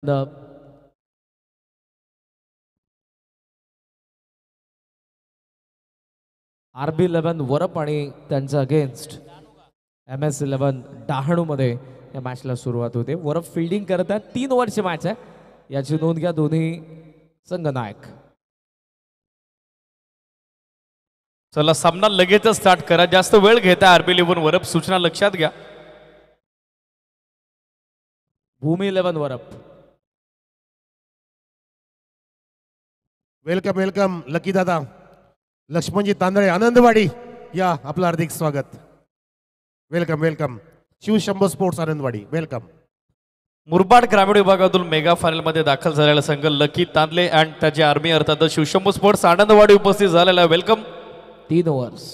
the RB11 Varap आणि त्यांच्या against MS11 Dahanu मध्ये या मॅचला सुरुवात होते. वरप फिल्डिंग करत आहेत. 3 ओव्हरची मॅच आहे, याची नोंद घ्या दोन्ही संघनायक. चला सामना लगेचच स्टार्ट करा. जास्त वेळ घेता RB11 वरप, सूचना लक्षात घ्या. भूमी 11 वरप. वेलकम वेलकम लकी दादा, लक्ष्मणजी तांदळे, आनंदवाडी या, आपलं हार्दिक स्वागत. Welcome welcome. Shivshambho sports Anandwadi, welcome. Murbad ग्रामीण विभागातून मेगा फायनल मध्ये दाखल झालेला संघ लकी तांदले अँड त्याची आर्मी अर्थात शिवशंभो स्पोर्ट्स आनंदवाडी उपस्थित झालेला. वेलकम. 3 ओव्हर्स.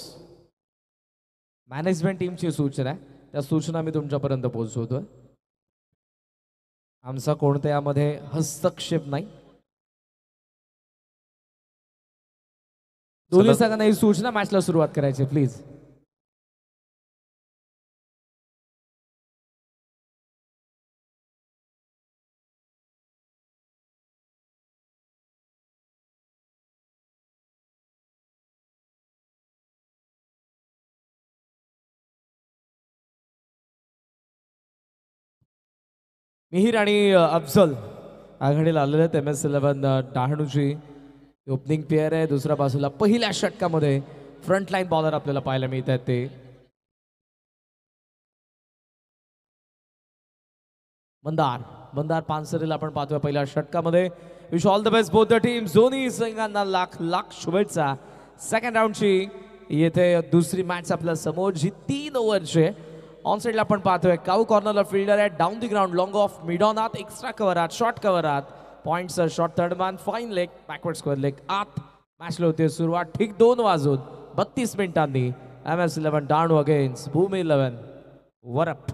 मॅनेजमेंट टीमची सूचना आहे, त्या सूचना मी तुमच्यापर्यंत पोहोचवतोय. आमचा कोणत्या यामध्ये हस्तक्षेप नाही. दोन्ही संघांना ही सूचना, मॅचला सुरुवात करायची प्लीज. मिहिर आणि अफजल आघाडीला आलेले आहेत. MS11 डहाणूची ओपनिंग पेअर आहे. दुसऱ्या बाजूला पहिल्या षटकामध्ये फ्रंट लाईन बॉलर आपल्याला पाहायला मिळत आहेत ते मंदार पानसरेला आपण पाहतोय पहिल्या षटकामध्ये. Wish all the best both the teams. दोन्ही संघांना लाख लाख शुभेच्छा. सेकंड राऊंडची येथे दुसरी मॅच आपल्या समोर, जी 3 ओव्हरची आहे. ऑन साइडला आपण पाहतोय काऊ कॉर्नरला फिल्डर आहे. Down the ground long of mid on आत, एक्स्ट्रा कव्हर आत, शॉर्ट कव्हर आत, points short third man, fine leg, backward square leg आत. मॅचला होते सुरुवात ठीक 2 वाजून 32 मिनिटांनी. MS11 डहाणू अगेन्स्ट भूमी 11 वरप.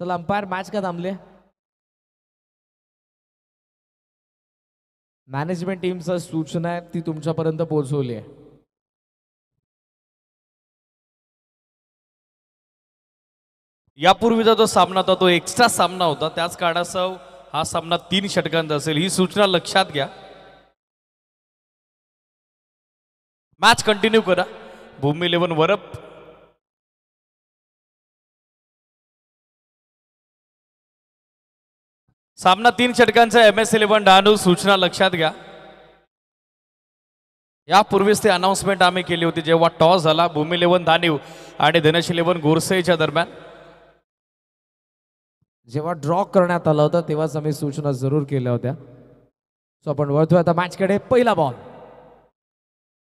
चला अंपायर, मॅच का थांबले? मॅनेजमेंट टीमचा सूचना आहे, ती तुमच्यापर्यंत पोहोचवली आहे. यापूर्वीचा जो सामना होता तो एक्स्ट्रा सामना होता, त्याच कारणास्तव हा सामना 3 षटकांचा असेल, ही सूचना लक्षात घ्या. मॅच कंटिन्यू करा. भूमी 11 वरप. सामना 3 षटकांचा. MS11 डहाणू, सूचना लक्षात घ्या. यापूर्वीच ते अनाउन्समेंट आम्ही केली होती जेव्हा टॉस झाला भूमी 11 धानीव आणि धनश 11 गोरसेच्या दरम्यान. जेव्हा ड्रॉ करण्यात आला होता तेव्हाच आम्ही सूचना जरूर केल्या होत्या. सो आपण वळतोय आता मॅचकडे. पहिला बॉल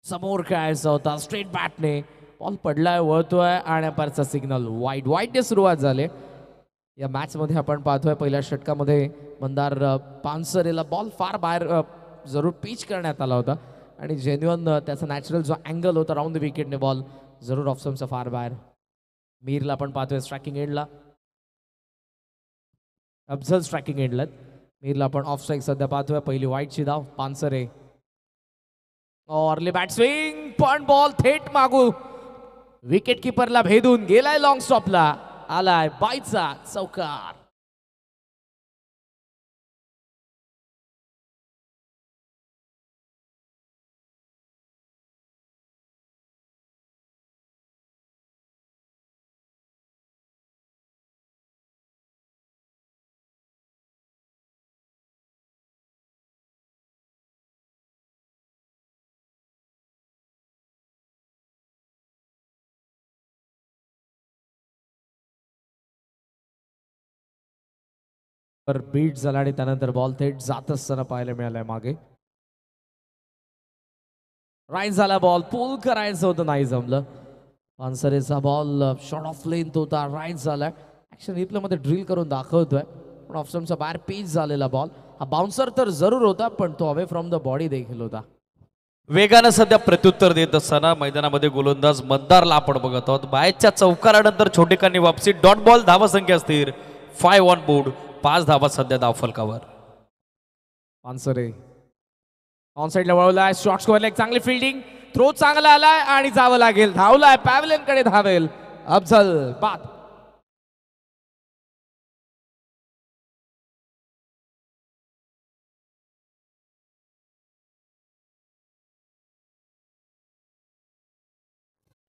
समोर खेळायचा होता, स्ट्रेट बॅटने बॉल पडलाय, वळतोय आणि अंपायरचा सिग्नल वाईडने सुरुवात झाली. या मॅच मध्ये आपण पाहतोय पहिल्या षटकामध्ये मंदार पानसरेला बॉल फार बाहेर जरूर पिच करण्यात आला होता आणि जेन्युअन त्याचा नॅचरल जो अँगल होता राऊंड द विकेटने बॉल जरूर ऑफस्टम्पचा फार बाहेर. मीरला आपण पाहतोय स्ट्रायकिंग एंडला, अफजल स्ट्रायकिंग एंडला. मीरला आपण ऑफ स्ट्राईक सध्या पाहतोय. पहिली वाईटची धाव पानसरे. अर्ली बॅट स्विंग, पण बॉल थेट मागू विकेट किपरला भेदून गेलाय. लॉंग स्टॉपला आलाय बायचा चौकार. बीट झाला आणि त्यानंतर बॉल थेट जात असताना पाहायला मिळालाय मागे. राईट झाला बॉल, पुल करायचं होतं, नाही जमलं. पानसरेचा बॉल शॉर्ट ऑफ लेंथ होता, राईट झाला. ऍक्शन रिप्ले मध्ये ड्रिल करून दाखवतोय, पण ऑफस्टम्पचा बाहेर पिच झालेला बॉल. हा बाउन्सर तर जरूर होता, पण तो अवे फ्रॉम द बॉडी देखील होता. वेगानं सध्या प्रत्युत्तर देत असताना मैदानामध्ये गोलंदाज मंदारला आपण बघत आहोत. बायच्या चौकारानंतर छोटेकांनी वापसी. डॉट बॉल, धावा संख्या स्थिर, 5 ऑन बोर्ड, 5 धावा सध्या धावफलकावर. पानसरे ऑन साईडला वळवलाय, शॉर्ट स्कोअरला एक चांगली फिल्डिंग, थ्रो चांगला आलाय आणि जावं लागेल, धावलाय, पॅव्हलियन कडे धावेल अफजल बाद.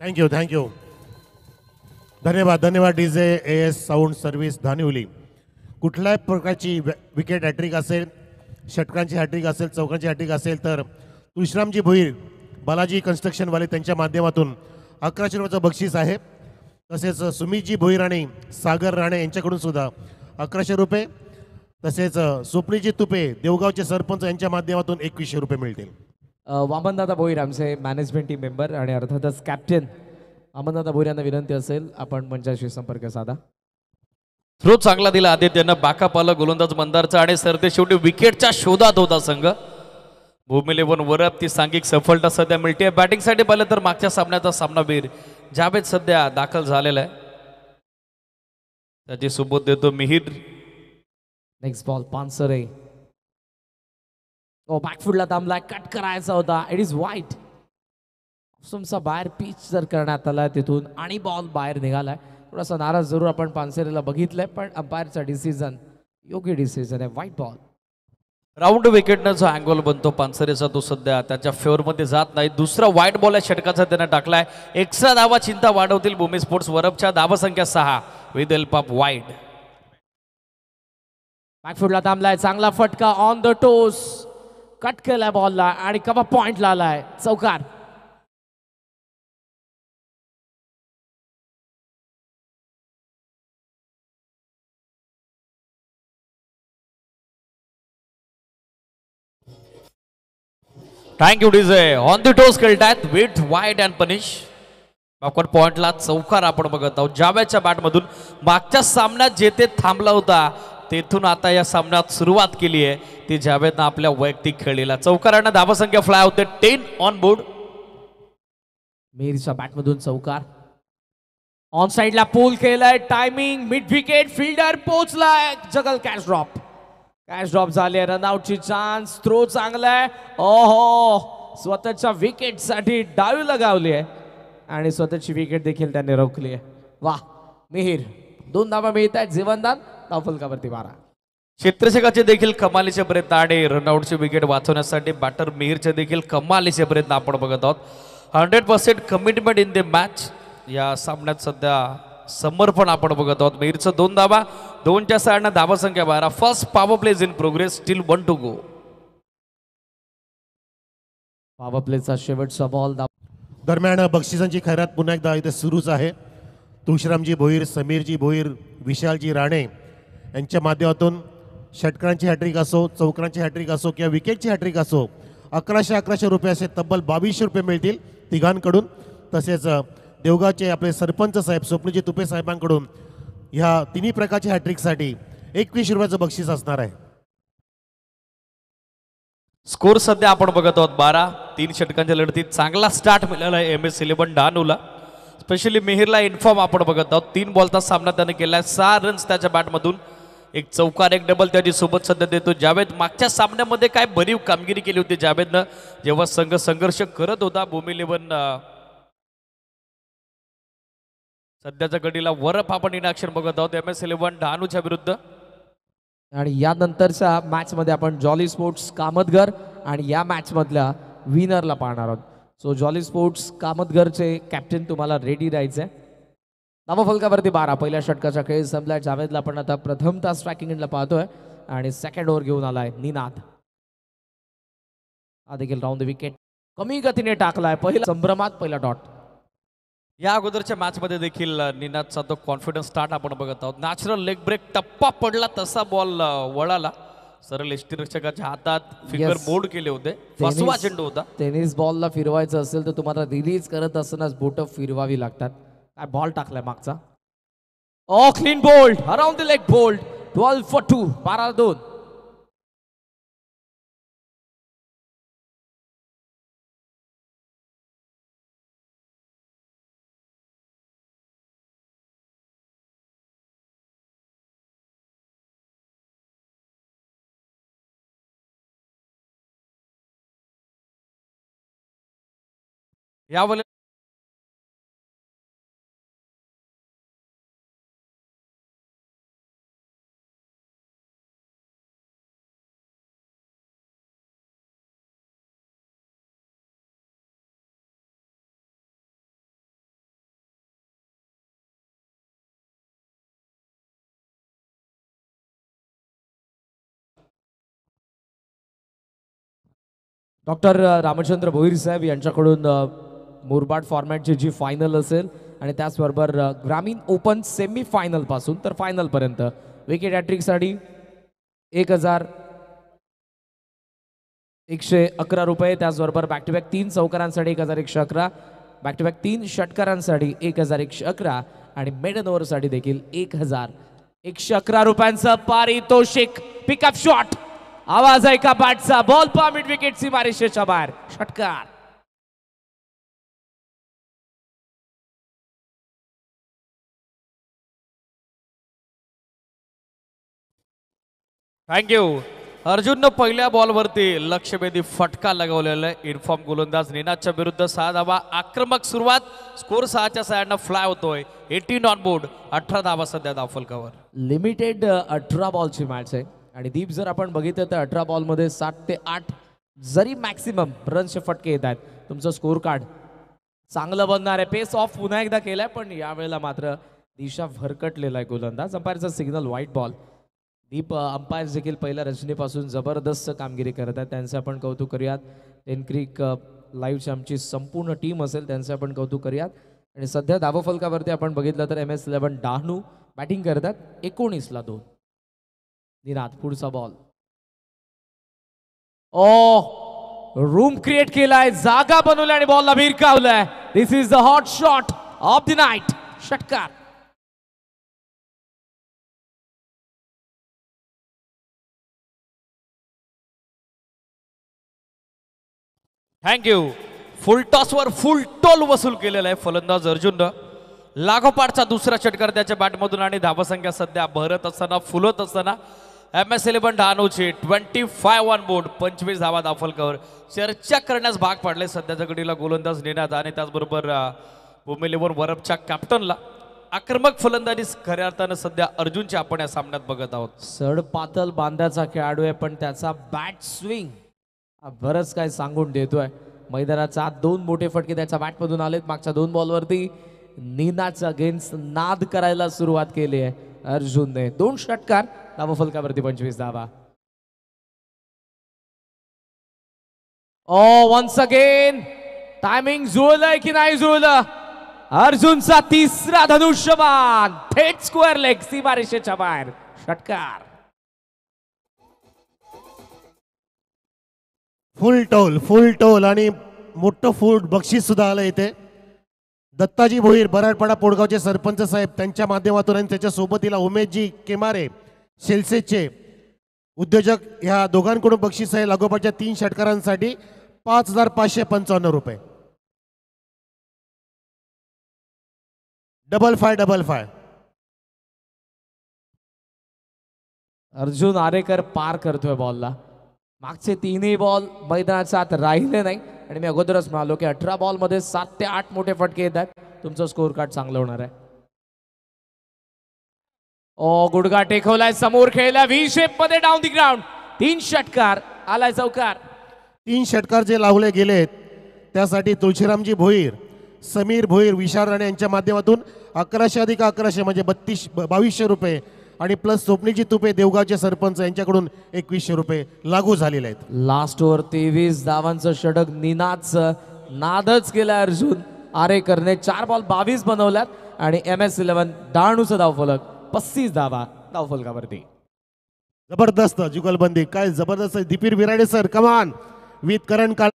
Thank you thank you. धन्यवाद धन्यवाद DJ S sound service Dhaniwali. कुठल्याही प्रकारची विकेट हॅट्रिक असेल, षटकांची हॅट्रिक असेल, चौकांची हॅट्रिक असेल तर तुळशीरामजी भोईर बालाजी कन्स्ट्रक्शनवाले त्यांच्या माध्यमातून 1100 रुपयाचं बक्षीस आहे. तसेच सुमितजी भोईर आणि सागर राणे यांच्याकडून सुद्धा 1100 रुपये, तसेच स्वप्नीजी तुपे देवगावचे सरपंच यांच्या माध्यमातून 2100 रुपये मिळतील. वामनदादा भोईर आमचे मॅनेजमेंट टीम मेंबर आणि अर्थातच कॅप्टन वामनदादा भोईर यांना विनंती असेल आपण मंचाशी संपर्क साधा. थ्रो चांगला दिला आदित्यनं, बाकाप आलं गोलंदाज मंदारचा आणि सरते शेवटी विकेटच्या शोधात होता संघ. भूमी 11 वरप ती सांघिक सफलता सध्या मिळते. बॅटिंगसाठी पाहिलं तर मागच्या सामन्याचा सामनावीर जावेद सध्या दाखल झालेला आहे, त्याची सुबोध देतो मिहिर. नेक्स्ट बॉल पानसरे, ओ बॅकफुटला थांबलाय, कट करायचा होता, इट इज वाईट. तुमचा बाहेर पिच जर करण्यात आला तिथून आणि बॉल बाहेर निघालाय. थोडासा नाराज जरूर आपण पानसरेला बघितलंय, पण अंपायरचा डिसिजन योग्य डिसिजन आहे, व्हाईट बॉल. राऊंड विकेटनं जो अँगल बनतो पानसरेचा तो सध्या त्याच्या फेवरमध्ये जात नाही. दुसरा वाईट बॉल आहे षटकाचा त्यानं टाकलाय. एक्स्ट्रा धावा चिंता वाढवतील भूमी स्पोर्ट्स. वरपच्या धावा संख्या 6 विथ हेल्प ऑफ वाईड. बॅकफुटला थांबलाय, चांगला फटका ऑन द टोस, कट केलाय बॉलला आणि कवा पॉइंटला आलाय, चौकार. Thank you DJ. On the toss खेळतायत with wide and punish. Backward पॉइंटला चौकार आपण बघत आहोत जावेदच्या बॅटमधून. मागच्या सामन्यात जेथे थांबला होता तेथून आता या सामन्यात सुरुवात केली आहे ती जावेदनं आपल्या वैयक्तिक खेळीला. चौकारांना धावसंख्या फ्लाय होते 10 ऑन बोर्ड. मीरच्या बॅटमधून चौकार. ऑन साइडला पूल केलाय, टायमिंग मिड विकेट, फिल्डर पोहोचलाय, जगल कॅच ड्रॉप. कॅच ड्रॉप झाले, रनआउटची चान्स, थ्रो चांगलाय, ओहो स्वतःच्या विकेट साठी डावी लगावली आहे आणि स्वतःची विकेट देखील त्याने रोखली आहे. वाह मिहिर, 2 धावा मिळत आहेत, जीवनदान धावफलकावरती 12. क्षेत्ररक्षकाचे देखील कमालीचे प्रयत्न आणि रनआउटची विकेट वाचवण्यासाठी बॅटर मिहिरचे देखील कमालीचे प्रयत्न आपण बघत आहोत. 100% कमिटमेंट इन द मॅच. या सामन्यात सध्या समर्पण आपण बघत आहोत. मिहिरचं 2 धावा, 2च्या साडनं धावा संख्या 12. First power plays in progress, still 1 to go. Power प्लेचा शेवटचा बॉल. दरम्यान बक्षिसांची खैरात पुन्हा एकदा इथे सुरूच आहे. तुळशीरामजी भोईर, समीरजी भोईर, विशालजी राणे यांच्या माध्यमातून षटकांची हॅट्रिक असो, चौकांची हॅट्रिक असो किंवा विकेटची हॅट्रिक असो 1100 रुपये असे तब्बल 2200 रुपये मिळतील तिघांकडून. तसेच देवगावचे आपले सरपंच साहेब स्वप्नजी तुपे साहेबांकडून ह्या तिन्ही प्रकारच्या हॅट्रिकसाठी 2100 रुपयाचं बक्षीस असणार आहे. स्कोर सध्या आपण बघत आहोत 12. 3 षटकांच्या लढतीत चांगला स्टार्ट मिळाला आहे MS11 डहाणूला. स्पेशली मिहिरला इन्फॉर्म आपण बघत आहोत. 3 बॉलचा सामना त्याने केलाय, 6 रन्स त्याच्या बॅटमधून, 1 चौकार 1 डबल त्याची सोबत सध्या देतो जावेद. मागच्या सामन्यामध्ये काय भरीव कामगिरी केली होती जावेदनं जेव्हा संघ संघर्ष करत होता. भूमी 11 सध्याच्या घडीला वरप आपण इन ॲक्शन बघत आहोत MS11 डहाणूच्या विरुद्ध. आणि यानंतरच्या मॅच मध्ये आपण जॉली स्पोर्ट्स कामतगर आणि या मॅच मधल्या विनरला पाहणार आहोत. सो जॉली स्पोर्ट्स कामतगरचे कॅप्टन तुम्हाला रेडी राहायचंय. धावफलकावरती 12. पहिल्या षटकाचा खेळ संपलाय. जावेदला आपण आता प्रथमतः स्ट्रायकिंग एंडला पाहतोय आणि सेकंड ओव्हर घेऊन आलाय निनाद. हा देखील राऊंड विकेट कमी गतीने टाकलाय, पहिला संभ्रमात पहिला डॉट. या अगोदरच्या मॅचमध्ये देखील निनादचा तो कॉन्फिडन्स स्टार्ट आपण बघत आहोत. नॅचरल लेग ब्रेक, टप्पा पडला तसा बॉल वळाला, सरळ यष्टीरक्षकाच्या हातात, फिंगर बोर्ड केले होते, फसवा चेंडू होता. टेनिस बॉलला फिरवायचं असेल तर तुम्हाला रिलीज करत असतानाच बोट फिरवावी लागतात. काय बॉल टाकलाय मागचा, oh clean bowled, around the leg bowled, 12 for 2, 12-2. यावेळी डॉक्टर रामचंद्र भोईर साहेब यांच्याकडून मुरबाड फॉर्मॅटची जी फायनल असेल आणि त्याचबरोबर ग्रामीण ओपन सेमी फायनल पासून तर फायनल पर्यंत विकेट हॅट्रिकसाठी 1,111 रुपये, त्याचबरोबर बॅक टू बॅक 3 चौकारांसाठी 1,111, बॅक टू बॅक 3 षटकारांसाठी 1,111 आणि मेडन ओव्हरसाठी देखील 1,111 रुपयांचं पारितोषिक. पिकअप शॉट, आवाज आहे का बॅटचा, बॉल पहा मिड विकेट सीमारेषेच्या बाहेर, षटकार. थँक्यू. अर्जुननं पहिल्या बॉलवरती लक्षवेधी फटका लगवलेला आहे. इन्फॉर्म गोलंदाज निनादच्या विरुद्ध 6 धावा. आक्रमक सुरुवात, स्कोर 6च्या सहाय्यानं फ्लाय होतोय. 18 ऑन बोर्ड, 18 धावा सध्या धावफलकावर. लिमिटेड 18 बॉलची मॅच आहे आणि दीप जर आपण बघितलं तर 18 बॉलमध्ये 7 ते 8 जरी मॅक्सिमम रनचे फटके येत आहेत, तुमचं स्कोर कार्ड चांगलं बनणार आहे. पेस ऑफ पुन्हा एकदा केलाय, पण यावेळेला मात्र दिशा भरकटलेला आहे गोलंदाज. अंपायरचा सिग्नल व्हाईट बॉल. दीप अंपायर देखील पहिल्या रचनेपासून जबरदस्त कामगिरी करत आहेत, त्यांचं आपण कौतुक करूयात. टेनक्रिक लाईव्हची आमची संपूर्ण टीम असेल त्यांचं आपण कौतुक करूयात. आणि सध्या धावफलकावरती आपण बघितलं तर MS11 डहाणू बॅटिंग करतात 19ला 2. निनाद पुढचा बॉल. रूम क्रिएट केलाय, जागा बनवली आणि बॉलला भिरकावलाय. This is the hot shot of the night, षटकार. थँक्यू. फुल टॉसवर फुल टोल वसूल केलेला आहे फलंदाज अर्जुननं. लागोपाठचा दुसरा षटकार त्याच्या बॅटमधून आणि धावसंख्या सध्या भरत असताना, फुलत असताना MS11 डहाणूची 25 ऑन बोर्ड, 25 धावा धावफलकावर. चर्चा करण्यास भाग पाडले सध्याच्या घडीला गोलंदाज निनाद आणि त्याचबरोबर भूमिलेवर वरपच्या कॅप्टनला. आक्रमक फलंदाजी खऱ्या अर्थानं सध्या अर्जुनची आपण या सामन्यात बघत आहोत. सडपातल बांधाचा खेळाडू आहे, पण त्याचा बॅट स्विंग बरंच काय सांगून देतोय. मैदानाचा 2 मोठे फटके त्याच्या बॅटमधून आलेत. मागच्या 2 बॉलवरती निनादचा अगेन्स्ट नाद करायला सुरुवात केली आहे अर्जुनने. 2 षटकार, धावफलकावरती 25 धावा. वन्स अगेन टायमिंग जुळलंय की नाही जुळलं. अर्जुनचा तिसरा धनुष्यबाण थेट स्क्वेअर लेग सीमारेषेच्या बाहेर, षटकार. फुल टोल आणि मोठं फूड बक्षीस सुद्धा आलं इथे. दत्ताजी भोईर बराडपाडा पोडगावचे सरपंच साहेब त्यांच्या माध्यमातून आणि त्याच्या सोबतीला उमेशजी केमारे शेलसेचे उद्योजक, ह्या दोघांकडून बक्षीस आहे. लागोपाठच्या 3 षटकारांसाठी 5,555 रुपये. 5555. अर्जुन आरेकर पार करतोय बॉलला. मागचे 3ही बॉल मैदानाच्या आत राहिले नाही आणि मी अगोदरच म्हणालो की 18 बॉलमध्ये 7 ते 8 मोठे फटके येत आहेत, तुमचं स्कोर कार्ड चांगलं होणार आहे. गुडघा टेकवलाय, समोर खेळला, व्ही शेप मध्ये डाऊन दी ग्राउंड. 3 षटकार, आलाय चौकार. 3 षटकार जे लावले गेलेत त्यासाठी तुळशीरामजी भोईर, समीर भोईर, विशाल राणे यांच्या माध्यमातून 1100 अधिक 1100 म्हणजे 2200 रुपये आणि प्लस स्वप्नीजी तुपे देवगावचे सरपंच यांच्याकडून 2100 रुपये लागू झालेले आहेत. लास्ट ओव्हर 23 धावांचं षटक निनादचं, नादच केला अर्जुन आरेकरने. 4 बॉल 22 बनवल्यात आणि MS11 डहाणूचं धावफलक 35 धावा धावफलकावरती. जबरदस्त जुगलबंदी, काय जबरदस्त. दीपीर विराडे सर, कमान विथ करंट काळ.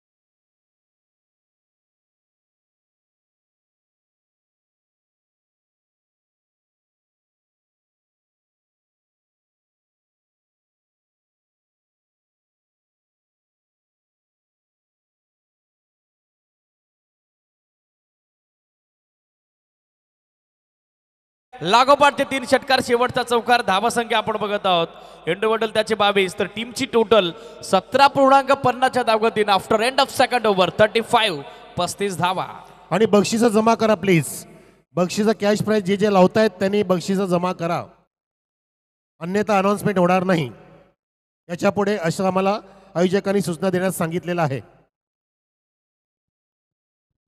लागोपाठ ते 3 षटकार, शेवटचा चौकार. धावसंख्या आपण बघत आहोत. इंडिव्हिज्युअल त्याचे 22, तर टीमची टोटल 17.50च्या धावगतीनं after end of second over 35 35 धावा. आणि बक्षिसं जमा करा प्लीज. बक्षिसं कॅश प्राईज जे जे लावतायत त्यांनी बक्षिसं जमा करा, अन्यथा अनाउन्समेंट होणार नाही. याच्या पुढे असं आम्हाला आयोजकांनी सूचना देण्यास सांगितलेलं आहे.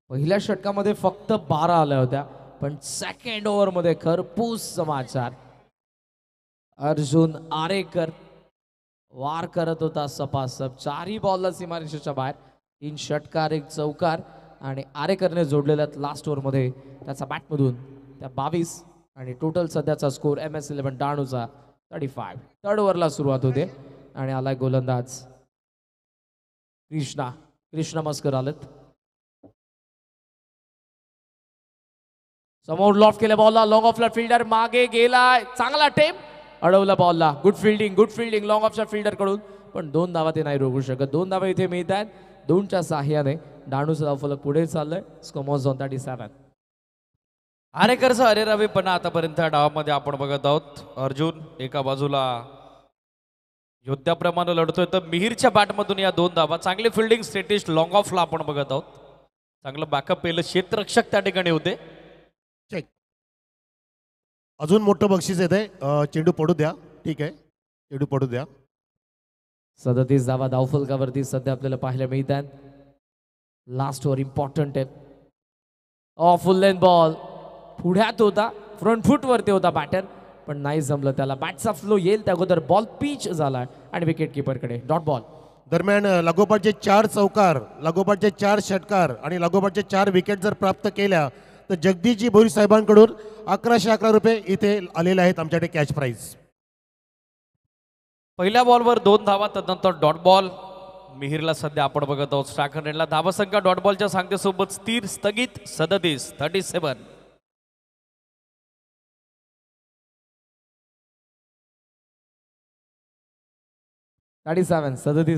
पहिल्या षटकामध्ये फक्त 12 आल्या होत्या, पण सेकंड ओव्हरमध्ये खरपूस समाचार. अर्जुन आरेकर वार करत होता सपासप. 4ही बॉलला सीमारेषेच्या बाहेर. 3 षटकार 1 चौकार आणि आरेकरने जोडलेल्या लास्ट ओव्हरमध्ये त्याचा बॅटमधून त्या 22 आणि टोटल सध्याचा स्कोर MS11 डहाणूचा 35. थर्ड ओव्हरला सुरुवात होते आणि आलाय गोलंदाज कृष्णा मस्कर आलेत. समोर लॉफ्ट केल्या बॉलला, लॉंग ऑफला फिल्डर मागे गेलाय, चांगला टेप अडवला बॉलला. गुड फिल्डिंग लॉंग ऑफच्या फिल्डर कडून, पण 2 धावा ते नाही रोखू शकत. 2 धावा इथे मिळत आहेत. 2च्या साह्याने डहाणूचा धावफलक पुढे चाललंय. स्कोमॉस झोन 37. आरेकरचा अरेरावीपणा आतापर्यंत या डावामध्ये आपण बघत आहोत. अर्जुन एका बाजूला योद्ध्याप्रमाणे लढतोय, तर मिहीरच्या बॅटमधून या 2 धावा. चांगली फिल्डिंग स्ट्रेटेस्ट लॉंग ऑफला आपण बघत आहोत. चांगलं बॅकअप पहिलं क्षेत्ररक्षक त्या ठिकाणी होते. चेक. अजून मोठं बक्षीस येत आहे. चेंडू पडू द्या. ठीक आहे, चेंडू पडू द्या. 37 धावा धावफलकावरती सध्या आपल्याला पाहायला मिळत आहेत. लास्ट ओव्हर इम्पॉर्टंट आहे. फुल लेंथ बॉल पुढ्यात होता, फ्रंट फूट वरती होता बॅटर, पण नाही जमलं त्याला. बॅटचा फ्लो येईल त्या अगोदर बॉल पिच झाला आणि विकेट किपरकडे डॉट बॉल. दरम्यान लागोपाठचे 4 चौकार, लागोपाठचे 4 षटकार आणि लागोपाठचे 4 विकेट जर प्राप्त केल्या तर जगदीशजी भोईर साहेबांकडून 1111 रुपये इथे आलेले आहेत आमच्याकडे कॅश प्राईज. पहिल्या बॉलवर 2 धावा, तदनंतर डॉट बॉल. मिहीरला सध्या आपण बघत आहोत स्ट्रायक रेटला धावासंख्या डॉट बॉलच्या सांगतेसोबत स्थिर स्थगित 37. 37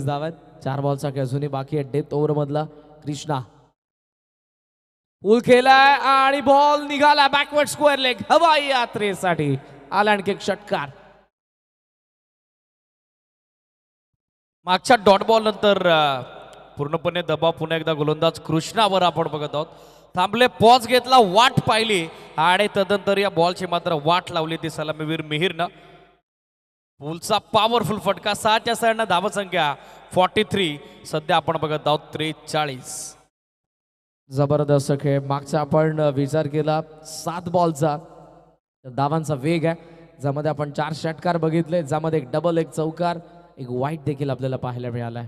धावात. 4 बॉलचा खेळ अजूनही बाकी आहे. डेथ ओव्हर मधला कृष्णा पूल केलाय आणि बॉल निघाला बॅकवर्ड स्क्वेअर लेग. हवाई यात्रेसाठी आला आणखी एक षटकार. मागच्या डॉट बॉल नंतर पूर्णपणे दबाव पुन्हा एकदा गोलंदाज कृष्णावर आपण बघत आहोत. थांबले, पॉज घेतला, वाट पाहिली आणि तदनंतर या बॉलची मात्र वाट लावली ती सलामीवीर मिहीरनं. पूलचा पॉवरफुल फटका. 6च्या साईडनं धावसंख्या 43. सध्या आपण बघत आहोत 43. जबरदस्त खेळ. मागचा आपण विचार केला 7 बॉलचा धावांचा वेग आहे, ज्यामध्ये आपण 4 षटकार बघितले, ज्यामध्ये एक डबल, एक चौकार, एक वाईट देखील आपल्याला पाहायला मिळालाय.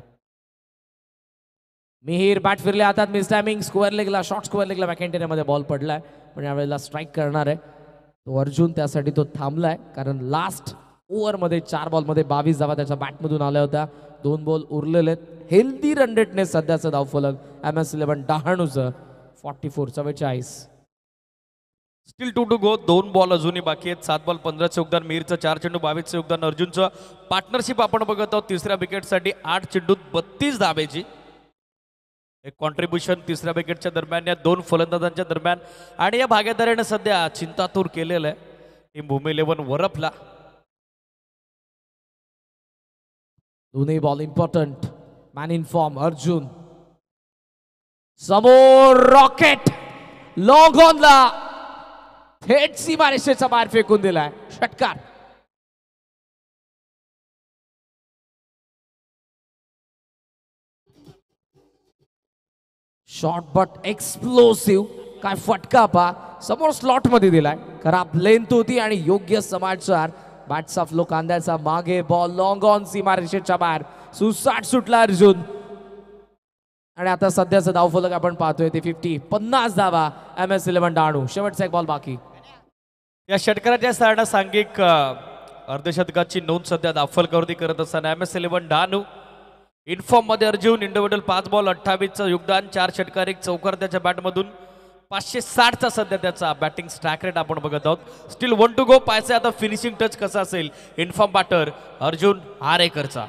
मिहीर बॅट फिरले हातात, मिस टायमिंग, स्क्वेअर लेगला, शॉर्ट स्क्वेअर लेगला बॅकहँड बॉल पडलाय, पण यावेळेला स्ट्राईक करणार आहे तो अर्जुन. त्यासाठी तो थांबलाय, कारण लास्ट ओव्हरमध्ये 4 बॉलमध्ये 22 धावा त्याच्या बॅटमधून आल्या होत्या. 2 बॉल उरलेले. हेल्दी रन रेटने सध्याचं धावफलक MS11 डहाणूचं 44-44. Still 2 to go. 2 बॉल अजूनही बाकी आहेत. 7 बॉल 15चं योगदान मिहीरचं, 4 चेंडू 22चं योगदान अर्जुनचं. पार्टनरशिप आपण बघत आहोत तिसऱ्या विकेटसाठी 8 चेंडूत 32 धावेची. एक कॉन्ट्रीब्युशन तिसऱ्या विकेटच्या दरम्यान या 2 फलंदाजांच्या दरम्यान. आणि या भागीदारीने सध्या चिंतातूर केलेलं आहे. टीम भूमी 11 वरपला. दोन्ही ball important. Man in form Arjun. समोर रॉकेट लॉंग ऑनला थेट सीमारेषेच्या बाहेर फेकून दिलाय. षटकार. Short but एक्सप्लोसिव्ह. काय फटका पा. समोर स्लॉट मध्ये दिलाय. खराब लेंथ होती आणि योग्य समाचार. बॅटचा फ्लो कांद्याचा. मागे बॉल लॉंग ऑन सीमारेषेच्या बाहेर. सुसाट सुटला अर्जुन. आणि आता सध्याचं धावफलक आपण पाहतोय ते 50 धावा MS11 डहाणू. शेवटचा एक बॉल बाकी. या षटकाराच्या सारण्या सांघिक अर्धशतकाची नोंद सध्या धावफलकावरती करत असताना MS11 डहाणू इनफॉर्म मध्ये अर्जुन. इंडिव्हिज्युअल 5 बॉल 28चं योगदान, 4 षटकार 1 चौकार त्याच्या बॅटमधून. 560चा सध्या त्याचा बॅटिंग स्ट्राईक रेट आपण बघत आहोत. Still 1 to go. पाहायचं आता फिनिशिंग टच कसा असेल इन्फॉर्म बॅटर अर्जुन आरेकरचा.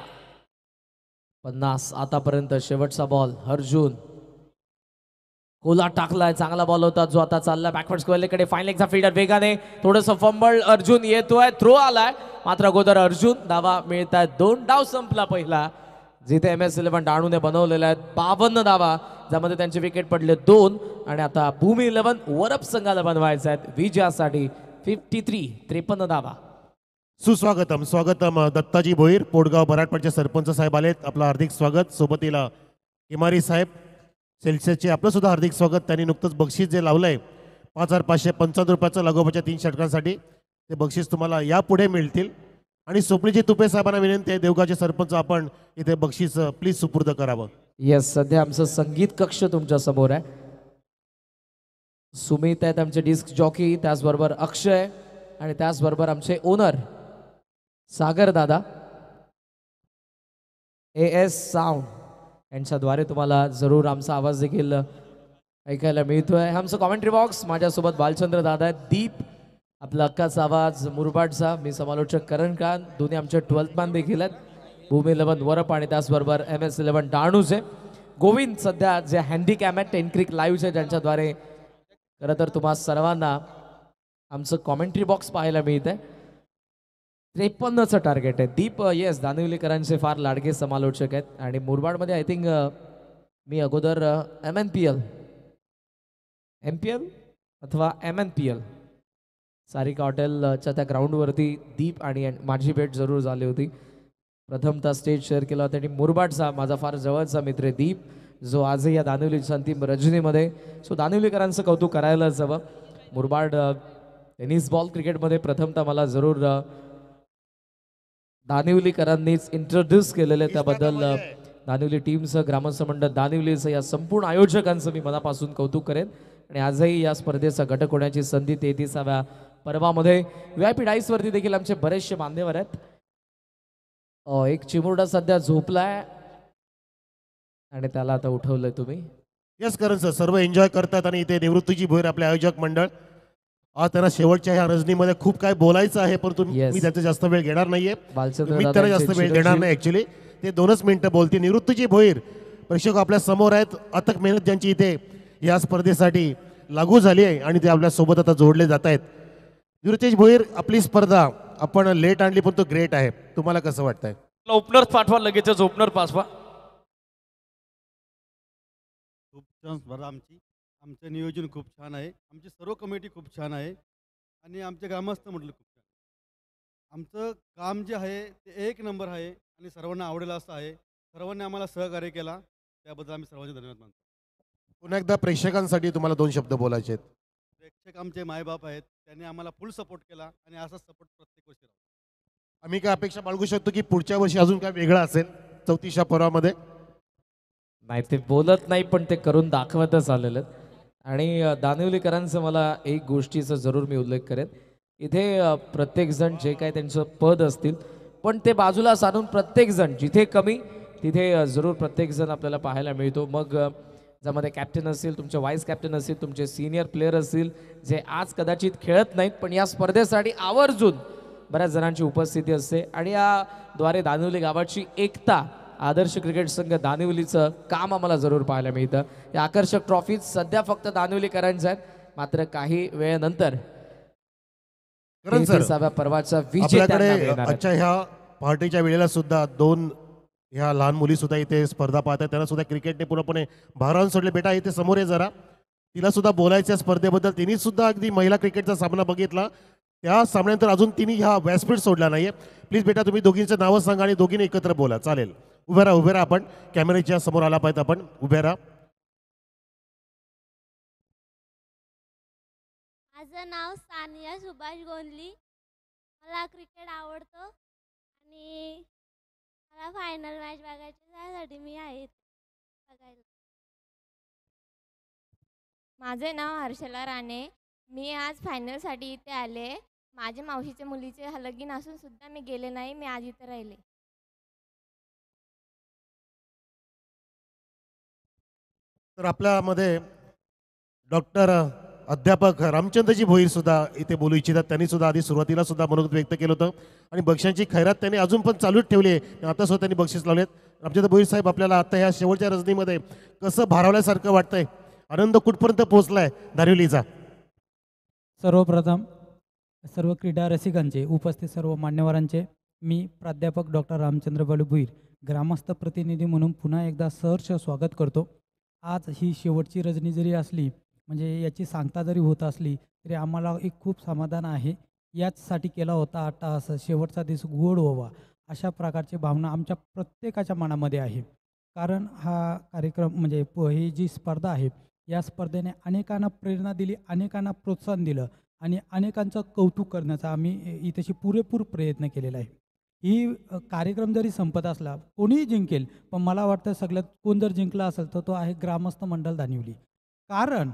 50 आतापर्यंत. शेवटचा बॉल अर्जुन. कोला टाकलाय. चांगला बॉल होता जो आता चालला बॅकवर्ड स्क्वेअरकडे. फाईन लेगचा फिल्डर वेगाने. थोडंसं फंबल. अर्जुन येतोय. थ्रो आलाय मात्र अगोदर अर्जुन. धावा मिळत आहेत 2. डाव संपला पहिला, जिथे MS11 डहाणूने बनवलेला आहे 52 धावा. ज्यामध्ये त्यांचे विकेट पडले 2 आणि आता भूमी 11 वरप संघाला बनवायचे आहेत विजयासाठी 53 धावा. सुस्वागतम स्वागतम दत्ताजी भोईर पोटगाव बराटपाडचे सरपंच साहेब आलेत. आपलं हार्दिक स्वागत. सोबतीला इमारी साहेब सेल्सियसचे आपलं सुद्धा हार्दिक स्वागत. त्यांनी नुकतंच बक्षीस जे लावलंय 5,555 रुपयाचं लागोपाच्या 3 षटकांसाठी ते बक्षीस तुम्हाला यापुढे मिळतील. आणि स्वप्नीजी तुपे साहेबांना विनंती आहे, देवगावचे सरपंच आपण इथे बक्षीस प्लीज सुपूर्द करावं. येस, सध्या आमचं संगीत कक्ष तुमच्या समोर आहे. सुमित आहेत आमचे डिस्क जॉकी, त्याचबरोबर अक्षय आणि त्याचबरोबर आमचे ओनर सागर दादा AS साऊंड यांच्याद्वारे तुम्हाला जरूर आमचा आवाज देखील ऐकायला मिळतोय. आमचं कॉमेंट्री बॉक्स माझ्यासोबत बालचंद्र दादा आहेत, दीप आपला अक्काचा आवाज, मुरबाडचा मी समालोचक करण खान, दोन्ही आमचे 12th मॅन देखील आहेत. भूमी 11 वरप आणि त्याचबरोबर MS 11 डहाणूचे गोविंद सध्या जे हँडीकॅम आहेत 10 क्रिक लाईव्हचे ज्यांच्याद्वारे खरं तर तुम्हा सर्वांना आमचं कॉमेंट्री बॉक्स पाहायला मिळत आहे. 53चं टार्गेट आहे. दीप येस दानिवलीकरांचे फार लाडके समालोचक आहेत आणि मुरबाडमध्ये आय थिंक मी अगोदर MPL अथवा MNPL सारिका हॉटेलच्या त्या ग्राउंडवरती दीप आणि माझी भेट जरूर झाली होती. प्रथमतः स्टेज शेअर केला होता आणि मुरबाडचा माझा फार जवळचा मित्र आहे दीप, जो आजही या दानिवलीच्या अंतिम रजनीमध्ये. सो दानिवलीकरांचं कौतुक करायलाच हवं. मुरबाड टेनिस बॉल क्रिकेटमध्ये प्रथमतः मला जरूर दानिवलीकरांनीच इंट्रोड्यूस केलेलं, त्याबद्दल दानिवली टीमचं, ग्रामस्थ मंडळ दानिवलीचं, या संपूर्ण आयोजकांचं मी मनापासून कौतुक करेन. आणि आजही या स्पर्धेचा घटक होण्याची संधी 33व्या पर्वामध्ये VIP डाईसवरती देखील आमचे बरेचसे मान्यवर आहेत. एक चिमुरडा सध्या झोपलाय आणि त्याला आता उठवलंय तुम्ही. येस करण सर, सर्व एन्जॉय करतात आणि इथे निवृत्तीजी भोईर आपले आयोजक मंडळ. आज त्यांना शेवटच्या ह्या रजनीमध्ये खूप काय बोलायचं आहे, परंतु Yes. मी त्यांचा जास्त वेळ घेणार नाहीये. बालचंद्र मी त्यांना जास्त वेळ देणार नाही. ऍक्च्युली ते 2च मिनिटं बोलतील. निवृत्तीजी भोईर प्रेक्षक आपल्या समोर आहेत. अथक मेहनत ज्यांची इथे या स्पर्धेसाठी लागू झाली आहे आणि ते आपल्या सोबत आता जोडले जात आहेत. निवृत्तीजी भोईर, आपली स्पर्धा आपण लेट आणली पण तो ग्रेट आहे. तुम्हाला कसं वाटतंय? ओपनर पाठवा, लगेचच ओपनर पाठवा. खूप छान स्पर्धा आमची. आमचं नियोजन खूप छान आहे. आमची सर्व कमिटी खूप छान आहे आणि आमचे ग्रामस्थ म्हटलं खूप छान. आमचं काम जे आहे ते 1 नंबर आहे आणि सर्वांना आवडेल असं आहे. सर्वांनी आम्हाला सहकार्य केला, त्याबद्दल आम्ही सर्वांचे धन्यवाद मानतो. पुन्हा एकदा प्रेक्षकांसाठी तुम्हाला 2 शब्द बोलायचे आहेत. प्रेक्षक आमचे मायबाप आहेत, त्यांनी आम्हाला फुल सपोर्ट केला आणि असाच सपोर्ट प्रत्येक वर्षी राहतो. आम्ही काय अपेक्षा बाळगू शकतो की पुढच्या वर्षी अजून काय वेगळं असेल 34व्या पर्वामध्ये? नाही, ते बोलत नाही पण ते करून दाखवतच आलेलं. आणि दानिवलीकरांचं मला एक गोष्टीचा जरूर मी उल्लेख करेन. इथे प्रत्येकजण जे काय त्यांचं पद असतील पण ते बाजूला सारून प्रत्येकजण जिथे कमी तिथे जरूर प्रत्येकजण आपल्याला पाहायला मिळतो. मग ज्यामध्ये कॅप्टन असेल, तुमचे व्हाईस कॅप्टन असतील, तुमचे सिनियर प्लेयर असतील जे आज कदाचित खेळत नाहीत पण या स्पर्धेसाठी आवर्जून बऱ्याच जणांची उपस्थिती असते. आणि याद्वारे दानिवली गावाची एकता, आदर्श क्रिकेट संघ दानिवलीचं काम आम्हाला जरूर पाहायला मिळतं. या आकर्षक ट्रॉफी सध्या फक्त दानिवलीकरांच्या आहेत, मात्र काही वेळेनंतर करण सर, 33व्या पर्वाचा विजय आपल्याकडे त्यांना मिळणार आहे. आजच्या ह्या पहाटेच्या वेळेला सुद्धा 2 ह्या लहान मुली सुद्धा इथे स्पर्धा पाहतात. त्यांना सुद्धा क्रिकेटने पूर्णपणे भारावून सोडले. बेटा इथे समोर आहे जरा, तिला सुद्धा बोलायच्या स्पर्धेबद्दल. तिने सुद्धा अगदी महिला क्रिकेटचा सामना बघितला, त्या सामन्यानंतर अजून तिने ह्या व्यासपीठ सोडला नाहीये. प्लीज बेटा तुम्ही दोघींचं नावं सांगा आणि दोघींनी एकत्र बोला. चालेल? उभ्या राहा आपण. कॅमेऱ्याच्या समोर आला पाहिजे आपण. उभ्या राहा. माझं नाव सानिया सुभाष गोंदली. मला क्रिकेट आवडतं आणि मला फायनल मॅच बघायची, त्यासाठी मी आहे बघायला. माझे नाव हर्षला राणे. मी आज फायनलसाठी इथे आले. माझ्या मावशीच्या मुलीचे लगीन असून सुद्धा मी गेले नाही. मी आज इथे राहिले. तर आपल्यामध्ये डॉक्टर अध्यापक रामचंद्रजी भोईर सुद्धा इथे बोलू इच्छितात. त्यांनी सुद्धा आधी सुरुवातीला सुद्धा मनोगत व्यक्त केलं होतं आणि बक्षांची खैरात त्यांनी अजून पण चालूच ठेवली आहे. आता सुद्धा त्यांनी बक्षीस लावलेत. रामचंद्र भोईर साहेब, आपल्याला आता ह्या शेवटच्या रजनीमध्ये कसं भारावल्यासारखं वाटतंय? आनंद कुठपर्यंत पोहोचलाय दानिवलीचा? सर्वप्रथम सर्व क्रीडा रसिकांचे, उपस्थित सर्व मान्यवरांचे मी प्राध्यापक डॉक्टर रामचंद्र बालू भोईर ग्रामस्थ प्रतिनिधी म्हणून पुन्हा एकदा सहर्ष स्वागत करतो. आज ही शेवटची रजनी जरी असली, म्हणजे याची सांगता जरी होत असली, तरी आम्हाला एक खूप समाधान आहे. याचसाठी केला होता अट्टाहास, शेवटचा दिवस गोड व्हावा, अशा प्रकारची भावना आमच्या प्रत्येकाच्या मनामध्ये आहे. कारण हा कार्यक्रम म्हणजे ही जी स्पर्धा आहे, या स्पर्धेने अनेकांना प्रेरणा दिली, अनेकांना प्रोत्साहन दिलं आणि अनेकांचं कौतुक करण्याचा आम्ही इथेशी पुरेपूर प्रयत्न केलेला आहे. ही कार्यक्रम जरी संपत असला, कोणीही जिंकेल, पण मला वाटतं सगळ्यात कोण जर जिंकला असेल तर तो आहे ग्रामस्थ मंडळ दानिवली. कारण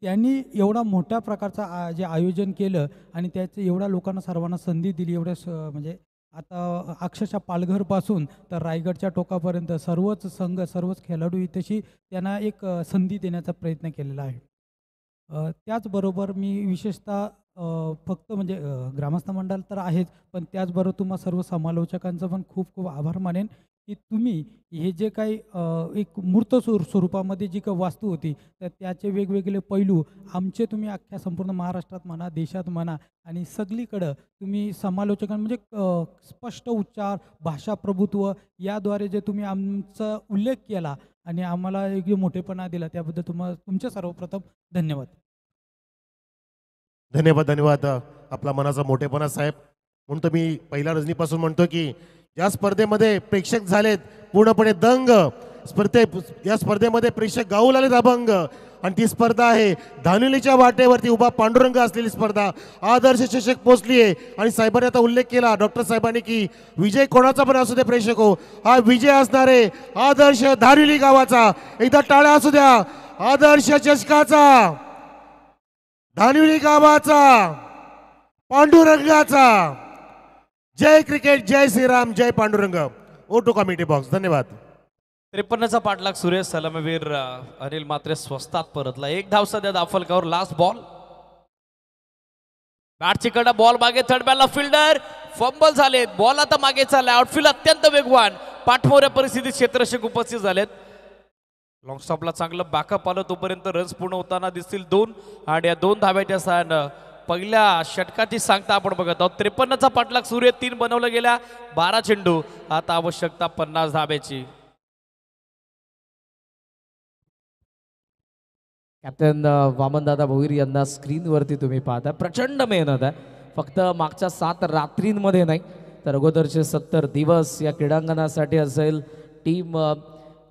त्यांनी एवढा मोठ्या प्रकारचा जे आयोजन केलं आणि त्याचे एवढ्या लोकांना सर्वांना संधी दिली, म्हणजे आता अक्षरशः पालघरपासून तर रायगडच्या टोकापर्यंत सर्वच संघ, सर्वच खेळाडू इथेशी त्यांना एक संधी देण्याचा प्रयत्न केलेला आहे. त्याचबरोबर मी विशेषतः फक्त म्हणजे ग्रामस्थ मंडळ तर आहेच, पण त्याचबरोबर तुम्हा सर्व समालोचकांचं पण खूप खूप आभार मानेन की तुम्ही हे जे काही एक मूर्त स्वरूपामध्ये जी काही वास्तू होती, तर त्याचे वेगवेगळे पैलू आमचे तुम्ही अख्ख्या संपूर्ण महाराष्ट्रात म्हणा, देशात म्हणा आणि सगळीकडं तुम्ही समालोचकां म्हणजे स्पष्ट उच्चार, भाषा प्रभुत्व याद्वारे जे तुम्ही आमचा उल्लेख केला आणि आम्हाला एक मोठेपणा दिला, त्याबद्दल तुमच्या सर्वप्रथम धन्यवाद. धन्यवाद धन्यवाद. आपला मनाचा मोठेपणा साहेब. म्हणून तर मी पहिल्या रजनीपासून म्हणतो की या स्पर्धेमध्ये प्रेक्षक झालेत पूर्णपणे दंग. या स्पर्धेमध्ये प्रेक्षक गाऊ लागलेत अभंग. आणि ती स्पर्धा आहे धानिवलीच्या वाटेवरती उभा पांडुरंग असलेली स्पर्धा. आदर्श चषक पोचली आहे आणि साहेबांनी आता उल्लेख केला डॉक्टर साहेबांनी की विजय कोणाचा पण असू दे प्रेक्षक हो, हा विजय असणार आहे आदर्श धानिवली गावाचा. एकदा टाळ्या असू द्या. आदर्श चषकाचा, धानिवली गावाचा, पांडुरंगाचा. जय क्रिकेट, जय श्रीराम, जय Pandurang. Over to committee box. धन्यवाद. 53चा पाठलाग सुरेश सलामीवीर अनिल मात्रे स्वस्तात परतला. एक धाव सध्या दाफलकावर. Last ball. बॅटची कडा, बॉल मागे, थर्ड बॅलला फिल्डर फंबल झालेत. बॉल आता मागे चाललाय. आउटफील्ड अत्यंत वेगवान. पाठमोऱ्या परिस्थितीत क्षेत्ररक्षक उपस्थित झालेत. लॉंग स्टॉपला चांगलं बॅकअप आलं, तोपर्यंत रन्स पूर्ण होताना दिसतील 2 आणि या 2 धाब्याच्या सहाय्यानं पहिल्या षटकाची सांगता आपण बघत आहोत. 53चा पाठलाग सूर्य 3 बनवलं गेल्या. 12 चेंडू. आता आवश्यकता 50 धाब्याची. कॅप्टन वामनदादा भोईर यांना स्क्रीनवरती तुम्ही पाहता. प्रचंड मेहनत आहे. फक्त मागच्या 7 रात्रींमध्ये नाही तर अगोदरचे 70 दिवस या क्रीडांगणासाठी असेल, टीम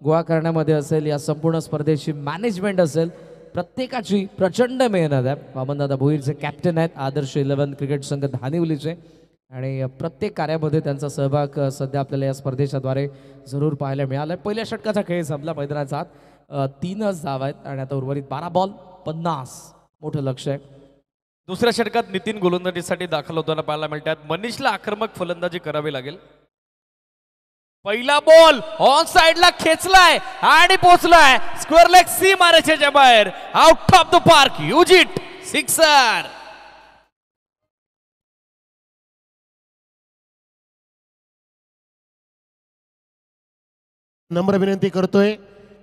गोळा करण्यामध्ये असेल, या संपूर्ण स्पर्धेची मॅनेजमेंट असेल, प्रत्येकाची प्रचंड मेहनत आहे. वामनदादा भोईरचे कॅप्टन आहेत आदर्श 11 क्रिकेट संघ धानिवलीचे आणि प्रत्येक कार्यामध्ये त्यांचा सहभाग सध्या आपल्याला या स्पर्धेच्याद्वारे जरूर पाहायला मिळाला. पहिल्या षटकाचा खेळ संपला मैदानाचा आत. 3च धाव आहेत आणि आता उर्वरित 12 बॉल 50. मोठं लक्ष आहे. दुसऱ्या षटकात नितीन गोलंदाजीसाठी दाखल होताना पाहायला मिळतात. मनीषला आक्रमक फलंदाजी करावी लागेल. पहिला बॉल ऑन साइडला खेचलाय आणि पोचलाय स्क्वेअर लेग सी मारायच्या बाहेर. Out of the park. युजिट सिक्सर. नम्र विनंती करतोय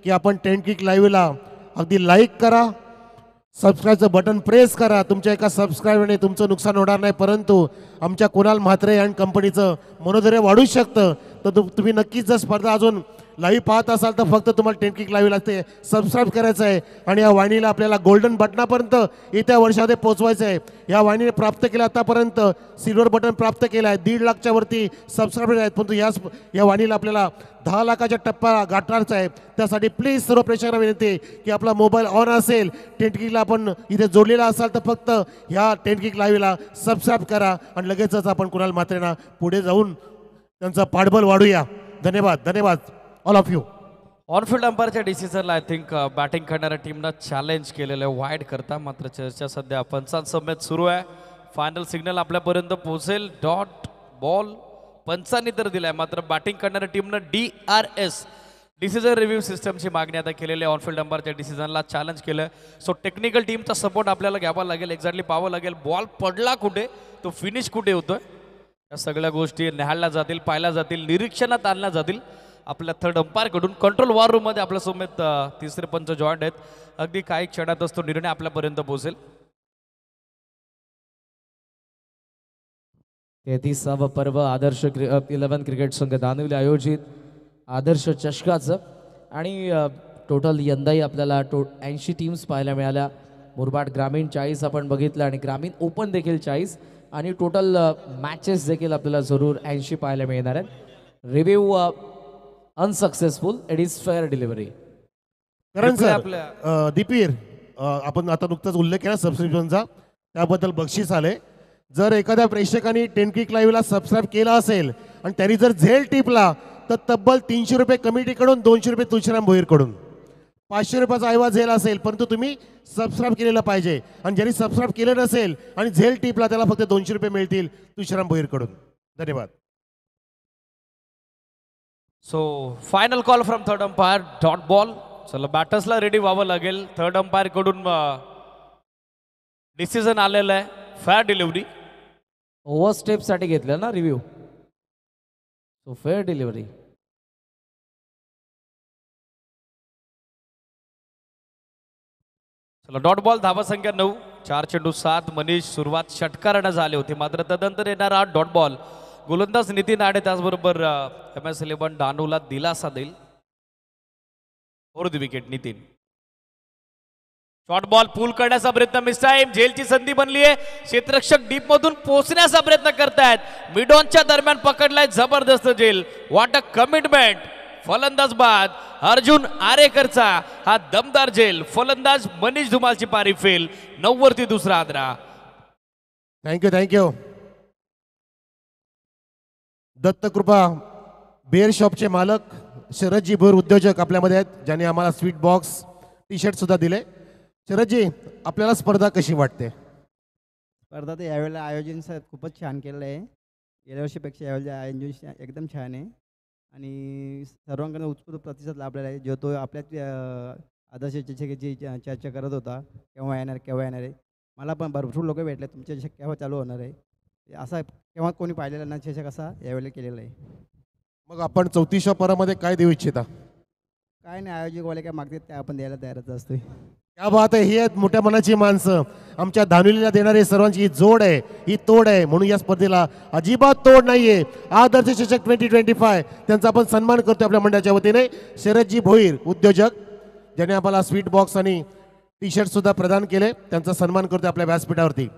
की आपण 10 किक लाईव्हला अगदी लाईक करा, सबस्क्राईबचं बटन प्रेस करा. तुमच्या एका सबस्क्राईबने तुमचं नुकसान होणार नाही, परंतु आमच्या कुणाल म्हात्रे अँड कंपनीचं मनोधैर्य वाढू शकतं. तर तुम्ही नक्कीच जर स्पर्धा अजून लाईव्ह पाहत असाल तर फक्त तुम्हाला 10 किक लाईव्ह लागते, सबस्क्राईब करायचं आहे आणि या वाहिनीला आपल्याला गोल्डन बटनापर्यंत येत्या वर्षामध्ये पोहोचवायचं आहे. या वाहिनीने प्राप्त केलं आतापर्यंत सिल्वर बटन प्राप्त केलं आहे. 1.5 लाखच्या वरती सबस्क्रायबर आहेत, परंतु या वाहिनीला आपल्याला 10 लाखाच्या टप्पा गाठायचा आहे. त्यासाठी प्लीज सर्व प्रेक्षकांना विनंती आहे की आपला मोबाईल ऑन असेल, 10 किकला आपण इथे जोडलेला असाल तर फक्त ह्या 10 किक लाईव्हला सबस्क्राईब करा आणि लगेचच आपण कुणाल म्हात्रेंना पुढे जाऊन त्यांचा पाठबळ वाढूया. धन्यवाद. धन्यवाद ऑल ऑफ यू. ऑनफिल्ड अंपायरच्या डिसिजनला आय थिंक बॅटिंग करणाऱ्या टीमनं चॅलेंज केलेलं आहे वाईड करता. मात्र चर्चा सध्या पंचांसमवेत सुरू आहे. फायनल सिग्नल आपल्यापर्यंत पोहोचेल. डॉट बॉल पंचांनी तर दिलाय, मात्र बॅटिंग करणाऱ्या टीमनं DRS डिसिजन रिव्ह्यू सिस्टमची मागणी आता केलेली आहे. ऑनफिल्ड अंपायरच्या डिसिजनला चॅलेंज केलं. सो टेक्निकल टीमचा सपोर्ट आपल्याला घ्यावा लागेल, एक्झॅक्टली पाहावं लागेल बॉल पडला कुठे, तो फिनिश कुठे होतोय. या सगळ्या गोष्टी निहाळल्या जातील, पाहिल्या जातील, निरीक्षणात आणल्या जातील आपल्या थर्ड अंपायरकडून. कंट्रोल वॉर रूममध्ये आपल्या सोबत तिसरे पंच जॉईंट आहेत. अगदी काही क्षणातच तो निर्णय आपल्यापर्यंत पोहोचेल. 33वा पर्व आदर्श 11 क्रिकेट संघ दानिवली आयोजित आदर्श चषकाचं आणि टोटल यंदाही आपल्याला 80 टीम्स पाहायला मिळाल्या. मुरबाड ग्रामीण 40 आपण बघितलं आणि ग्रामीण ओपन देखील 40 आणि टोटल मॅचेस देखील आपल्याला जरूर 80 पाहायला मिळणार आहेत. Review unsuccessful, it is fair delivery. कारण सर आपल्या दीपीर आपण आता नुकताच उल्लेख केला सबस्क्रिप्शनचा, त्याबद्दल बक्षीस आले. जर एखाद्या प्रेक्षकाने 10 क्लिक लाईव्हला सबस्क्राईब केला असेल आणि त्यांनी जर झेल टिपला तर तब्बल 300 रुपये कमिटीकडून, 200 रुपये तुळशीराम भोईरकडून, 500 रुपयाचा ऐवा झेल असेल. परंतु तुम्ही सबस्क्राईब केलेलं पाहिजे आणि ज्यांनी सबस्क्राईब केलं नसेल आणि झेल टिपला त्याला फक्त 200 रुपये मिळतील तुळशीराम भोईरकडून. धन्यवाद. So final call from third umpire, dot ball. चला बॅटर्सला रेडी व्हावं लागेल. थर्ड अंपायर कडून डिसिजन आलेलं आहे, फेअर डिलिव्हरी. ओव्हर स्टेपसाठी घेतलं ना रिव्ह्यू, सो फेअर डिलिव्हरी. चला डॉट बॉल, धावा संख्या 9, 4 चेंडू 7. मनीष सुरुवात षटकारानं झाले होते, मात्र तदनंतर येणारा डॉट बॉल गोलंदाज नितीन आडे त्याचबरोबर MS11 डानूला दिलासा देईल. Fourth wicket Nitin. Short ball pull करण्याचा प्रयत्न, मिस टाइम. झेलची संधी बनली आहे, क्षेत्ररक्षक डीप मधून पोहोचण्याचा प्रयत्न करतायत. मिड ऑनच्या दरम्यान पकडलाय जबरदस्त झेल. What a commitment. फलंदाज बाद अर्जुन आरेकरचा हा दमदार झेल. फलंदाज मनीष धुमालची पारी फेल. 9 वरती दुसरा आदरा. थँक्यू. दत्तकृपा बेअर शॉपचे मालक शरदजी भोर उद्योजक आपल्यामध्ये आहेत, ज्यांनी आम्हाला स्वीट बॉक्स, टी शर्ट सुद्धा दिले. शरदजी, आपल्याला स्पर्धा कशी वाटते? स्पर्धा तर यावेळेला आयोजन खूपच छान केलं आहे. गेल्या वर्षीपेक्षा यावेळेला आयोजन एकदम छान आहे आणि सर्वांकडून उत्स्फूर्त प्रतिसाद लाभलेला आहे. जो तो आपल्या आदर्श शिक्षकाची चर्चा करत होता, केव्हा येणार आहे. मला पण भरपूर लोक भेटले, तुमच्या शिक्षक केव्हा चालू होणार आहे, असा केव्हा कोणी पाहिलेला ना शिक्षक असा यावेळेला केलेला आहे. मग आपण 34व्या परामध्ये काय देऊ इच्छिता? काय नाही, आयोजकवाले काय मागतात ते आपण द्यायला तयारच असतोय. क्या बात आहे. ही आहेत मोठ्या मनाची माणसं. आमच्या धानुलीला देणारे सर्वांची ही जोड आहे, ही तोड आहे. म्हणून या स्पर्धेला अजिबात तोड नाहीये. आदर्श शिक्षक 2025 त्यांचा आपण सन्मान करतो आपल्या मंडळाच्या वतीने. शरदजी भोईर उद्योजक, ज्याने आम्हाला स्वीट बॉक्स आणि टी शर्ट सुद्धा प्रदान केले, त्यांचा सन्मान करतो आपल्या व्यासपीठावरती.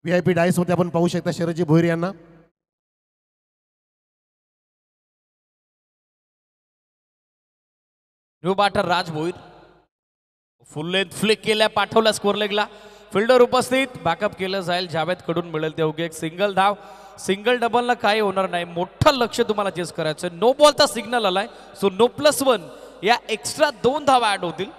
VIP डायस होते, आपण पाहू शकता शरदजी भोईर यांना. न्यू बॅटर राज भोईर. फुल लेंथ फ्लिक केल्या, पाठवला स्कोर लेगला. फिल्डर उपस्थित, बॅकअप केलं जाईल. जावेद कडून मिळेल ते ओके एक सिंगल धाव. सिंगल डबलला काही होणार नाही. मोठं लक्ष तुम्हाला चेस करायचं. नो बॉलचा सिग्नल आलाय, सो no +1 या एक्स्ट्रा 2 धावा ऍड होतील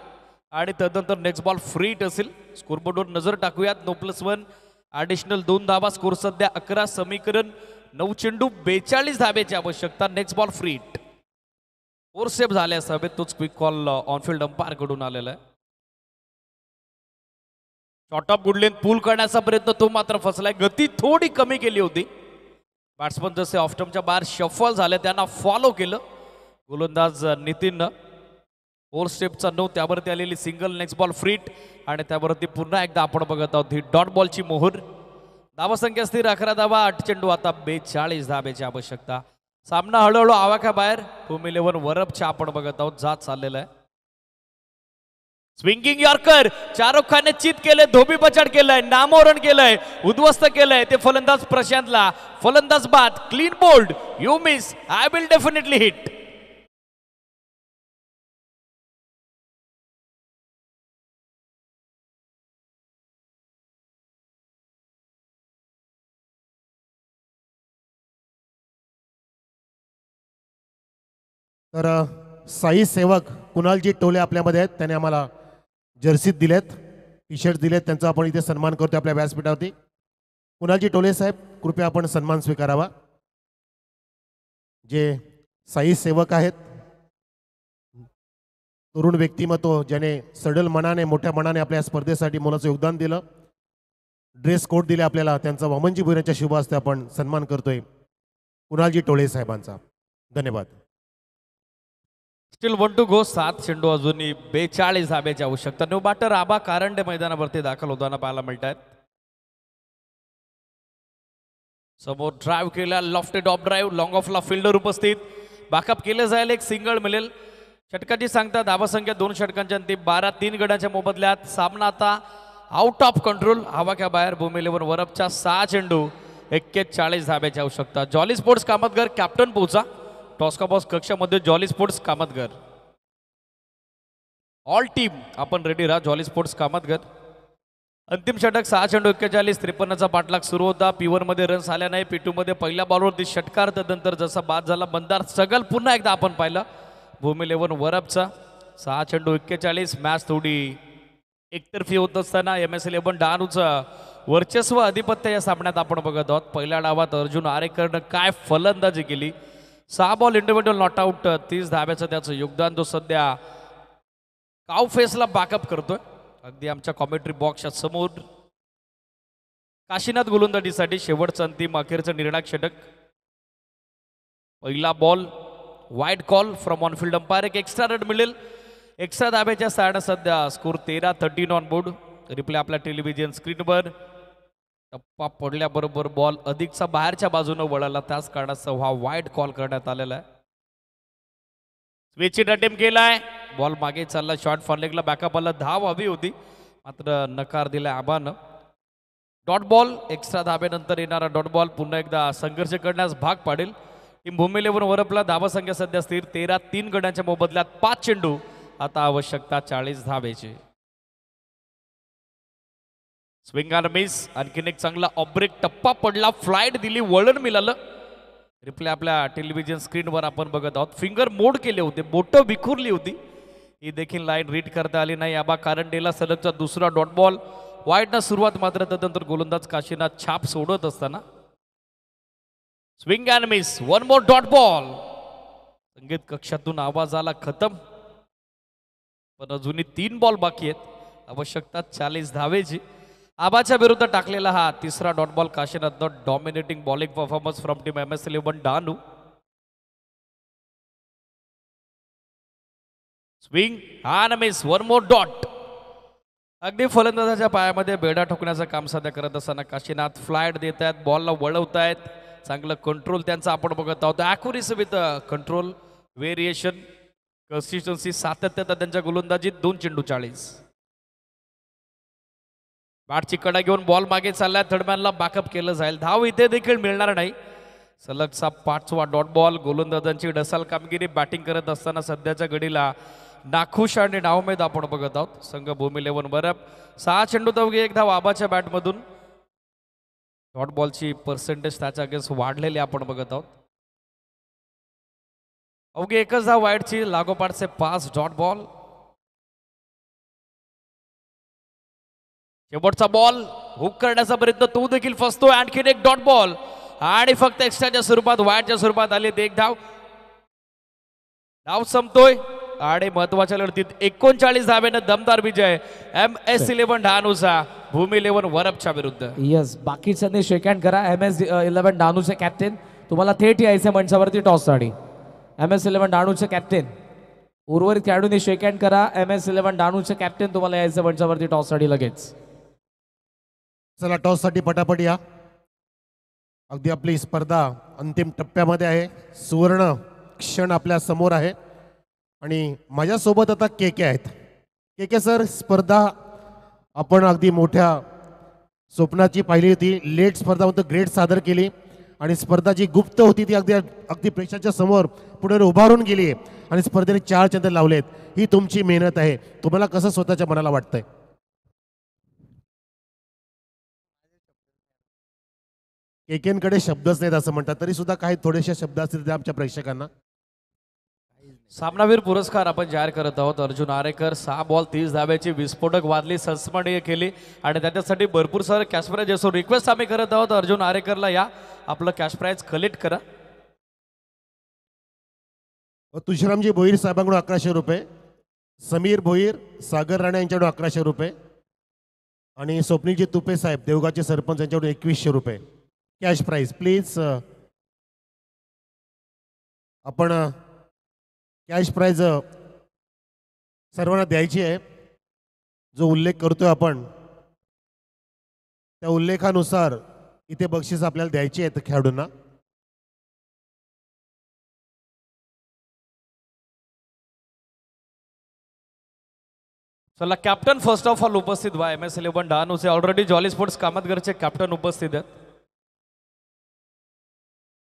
आणि त्यानंतर नेक्स्ट बॉल फ्री हिट असेल. स्कोरबोर्डवर नजर टाकूयात. no +1 ॲडिशनल 2 धावा. स्कोर सध्या 11. समीकरण 9 चेंडू 42 धाब्याची आवश्यकता. Next ball free hit. 4 save झाले असावेत. तोच क्विक कॉल ऑनफिल्ड अंपायर कडून आलेला आहे. शॉर्ट ऑफ गुडलेन पूल करण्याचा प्रयत्न, तो मात्र फसलाय. गती थोडी कमी केली होती. बॅट्समन जसे ऑफस्टम्पच्या बाहेर शफल झाले त्यांना फॉलो केलं गोलंदाज नितीननं. 4 स्टेपचा 9, त्यावरती आलेली सिंगल. नेक्स्ट बॉल फ्रीट आणि त्यावरती पुन्हा एकदा आपण बघत आहोत ही डॉट बॉलची मोहर. धावसंख्या स्थिर 11 धावा. 8 चेंडू आता 42 धाब्याची आवश्यकता. सामना हळूहळू आवाक्याबाहेर. होम 11 वरपच्या आपण बघत आहोत जात चाललेला आहे. स्विंगिंग यॉर्कर शाहरुख खानने चित केलंय, धोबी पछाड केलंय, नामोहरण केलंय, उद्ध्वस्त केलंय ते फलंदाज प्रशांतला. फलंदाज बाद, clean bowled. You miss, I will definitely hit. तर साई सेवक कुणालजी टोले आपल्यामध्ये आहेत. त्याने आम्हाला जर्सीत दिलेत, टी शर्ट दिलेत. त्यांचा आपण इथे सन्मान करतो आपल्या व्यासपीठावरती. कुणालजी टोले साहेब, कृपया आपण सन्मान स्वीकारावा. जे साई सेवक आहेत, तरुण व्यक्तिमत्व, ज्याने सडल मनाने, मोठ्या मनाने आपल्या स्पर्धेसाठी मोलाचं योगदान दिलं. ड्रेस कोड दिले आपल्याला, त्यांचा वामनजी भुईराच्या शुभ हस्ते आपण सन्मान करतोय कुणालजी टोळे साहेबांचा. धन्यवाद. स्टील 1 टू गो. 7 चेंडू अजूनही 42 धाब्याची आवश्यकता. न्यू बॅटर आबा कारंडे मैदानावरती दाखल होताना पाहायला मिळत आहेत. समोर ड्राईव्ह केला, लॉफ्टेड ऑफ ड्राईव्ह, लॉंग ऑफला फिल्डर उपस्थित. बॅकअप केलं जाईल, एक सिंगल मिळेल. षटकाची सांगता धावसंख्या 2 षटकांच्या अंती 12 3 गडाच्या मोबदल्यात सामना आता आउट ऑफ कंट्रोल हवाक्या बाहेर भूमी 11 वरपच्या 6 चेंडू 41 धाब्याची आवश्यकता. जॉली स्पोर्ट्स कामतगर कॅप्टन पोचा टॉस बॉस कक्षामध्ये jolly sports Kamatgar all team आपण रेडी राहा. जॉली स्पोर्ट्स कामतगर अंतिम षटक 6 चेंडू 41 53चा पाठलाग सुरू होता. P1 मध्ये रन्स आल्या नाही. P2 मध्ये पहिल्या बॉलवरती षटकार तदनंतर जसा बाद झाला बंदार सगल पुन्हा एकदा आपण पाहिलं. भूमी 11 वरपचा 6 चेंडू 41 मॅच थोडी एकतर्फी होत असताना MS11 डहाणूचं वर्चस्व आधिपत्य या सामन्यात आपण बघत आहोत. पहिल्या डावात अर्जुन आरेकरनं काय फलंदाजी केली. 6 बॉल इंडिव्हिज्युअल नॉट आउट 30 धाब्याचं त्याचं योगदान तो सध्या काव फेसला बॅकअप करतोय. अगदी आमच्या कॉमेंट्री बॉक्सच्या समोर काशीनाथ गोलंदाजीसाठी शेवटचं अंतिम अखेरचं निर्णायक षटक. पहिला ball wide call from on field umpire. एक एक्स्ट्रा रन मिळेल. एक्स्ट्रा धाब्याच्या सायनं सध्या स्कोर 13-13 ऑन बोर्ड. रिप्ले आपल्या टेलिव्हिजन स्क्रीनवर. टप्पा पडल्याबरोबर बॉल अधिकचा बाहेरच्या बाजूने वळाला त्याच कारणास्तव हा वाईड कॉल करण्यात आलेला आहे. स्विचिंग अटेम्प्ट केलाय. बॉल मागे चालला. शॉर्ट फॉरलेगला बॅकअप आला. धाव हवी होती मात्र नकार दिलाय आबानं. डॉट बॉल एक्स्ट्रा धाब्यानंतर येणारा डॉट बॉल पुन्हा एकदा संघर्ष करण्यास भाग पाडेल. टीम भूमी 11 वरपला धावसंख्या सध्या स्थिर 13 गड्यांच्या मोबदल्यात 5 चेंडू आता आवश्यकता 40 धाब्याची. स्विंग आणि मिस. आणखीन एक चांगला ऑब्रेक टप्पा पडला. फ्लाईट दिली. वळण मिळालं. रिप्ले आपल्या टेलिव्हिजन स्क्रीनवर आपण बघत आहोत. फिंगर मोड केले होते. बोटं विखुरली होती. ही देखील लाईन रीड करता आली नाही. आबा कारंडेला सलगचा दुसरा डॉट बॉल. वाईडनं सुरुवात मात्र तदनंतर गोलंदाज काशीनाथ छाप सोडत असताना swing and miss. One more dot ball. संगीत कक्षातून आवाज आला खतम. पण अजूनही 3 बॉल बाकी आहेत. आवश्यकता 40 धावेची. आबाच्या विरुद्ध टाकलेला हा तिसरा dot ball. Kashinath dominating bowling performance from team MS11 Dahanu. Swing and miss. One more dot. अगदी फलंदाजाच्या पायामध्ये बेडा ठोकण्याचं काम सध्या करत असताना काशीनाथ फ्लाईट देत आहेत. बॉलला वळवतायत. चांगलं कंट्रोल त्यांचं आपण बघत आहोत. Accuracy with control variation consistency सातत्यता त्यांच्या गोलंदाजीत. 2 चेंडू 40. बॅटची कडा घेऊन बॉल मागे चाललाय. थर्डमॅनला बॅकअप केलं जाईल. धाव इथे देखील मिळणार नाही. सलगचा 5वा डॉट बॉल. गोलंदाजांची ढसाल कामगिरी बॅटिंग करत असताना सध्याच्या घडीला नाखुश आणि नावमेद आपण बघत आहोत. संघ भूमी 11 वरप 6 चेंडू अवघी 1 धाव आबाच्या बॅटमधून. डॉट बॉलची पर्सेंटेज त्याच्या अगेन्स्ट वाढलेली आपण बघत आहोत. अवघी 1च धाव वाईडची. लागोपाठचे 5 डॉट बॉल. शेवटचा बॉल हुक करण्याचा प्रयत्न तो देखील फसतो. आणखीन एक डॉट बॉल आणि फक्त एक्स्ट्राच्या स्वरूपात वाईडच्या स्वरूपात आले. 1 धाव. धाव संपतोय आणि महत्वाच्या लढतीत 39 धाब्यानं दमदार विजय MS11 डहाणूचा भूमी 11 वरपच्या विरुद्ध. यस बाकीच्यांनी शेक हँड करा. MS11 डहाणूचे कॅप्टन तुम्हाला थेट यायचे मंचावरती टॉससाठी. MS11 डहाणूचे कॅप्टन उर्वरित खेळाडूंनी शेक हँड करा. MS11 डहाणूचे कॅप्टन तुम्हाला यायचं मंचावरती टॉससाठी लगेच. चला टॉससाठी पटापट या. अगदी आपली स्पर्धा अंतिम टप्प्यामध्ये आहे. सुवर्ण क्षण आपल्या समोर आहे आणि माझ्यासोबत आता के आहेत. के सर, स्पर्धा आपण अगदी मोठ्या स्वप्नाची पाहिली होती. लेट स्पर्धा होती, ग्रेट सादर केली आणि स्पर्धा जी गुप्त होती ती अगदी प्रेक्षकाच्या समोर पुढे उभारून गेली आणि स्पर्धेने 4 चंद्र लावलेत. ही तुमची मेहनत आहे. तुम्हाला कसं स्वतःच्या मनाला वाटतंय? केकेंकडे शब्दच नाहीत असं म्हणतात. तरी सुद्धा काही थोडेसे शब्द असतील ते आमच्या प्रेक्षकांना. सामनावीर पुरस्कार आपण जाहीर करत आहोत. अर्जुन आरेकर 6 बॉल 30 धाब्याची विस्फोटक वादली संस्मरणीय केली आणि त्याच्यासाठी भरपूर सारं कॅश प्राईज असो. रिक्वेस्ट आम्ही करत आहोत अर्जुन आरेकरला या आपलं कॅश प्राईज कलेक्ट करा. तुषारामजी भोईर साहेबांकडून 1100 रुपये, समीर भोईर सागर राणे यांच्याकडून 1100 रुपये आणि स्वप्नीलजी तुपे साहेब देवगावचे सरपंच यांच्याकडून 2100 रुपये कॅश प्राईज. प्लीज आपण कॅश प्राईज सर्वांना द्यायची आहे. जो उल्लेख करतोय आपण त्या उल्लेखानुसार इथे बक्षीस आपल्याला द्यायची आहेत खेळाडूंना. चला कॅप्टन फर्स्ट ऑफ ऑल उपस्थित व्हा. MS11 डहाणूचे ऑलरेडी जॉली स्पोर्ट्स कामतगरचे कॅप्टन उपस्थित आहेत.